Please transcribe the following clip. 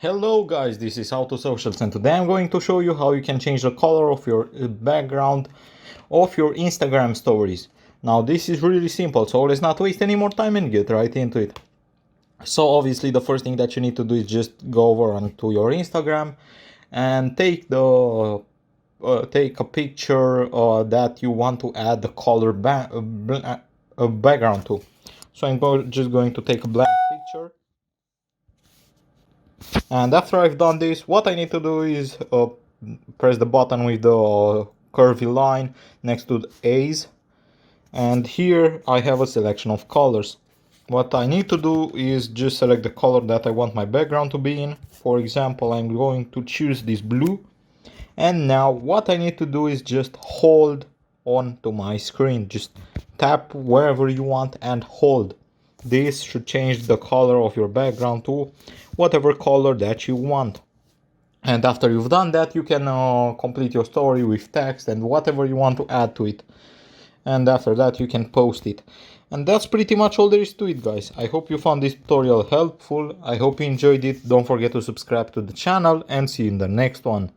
Hello guys, this is Autosocials and today I'm going to show you how you can change the color of your background of your Instagram stories. Now this is really simple, so let's not waste any more time and get right into it. So obviously the first thing that you need to do is just go over onto your Instagram and take a picture that you want to add the color background to. So just going to take a blank picture. And after I've done this, what I need to do is press the button with the curvy line next to the A's. And here I have a selection of colors. What I need to do is just select the color that I want my background to be in. For example, I'm going to choose this blue. And now what I need to do is just hold on to my screen. Just tap wherever you want and hold. This should change the color of your background to whatever color that you want. And after you've done that, you can complete your story with text and whatever you want to add to it. And after that, you can post it. And that's pretty much all there is to it, guys. I hope you found this tutorial helpful. I hope you enjoyed it. Don't forget to subscribe to the channel and see you in the next one.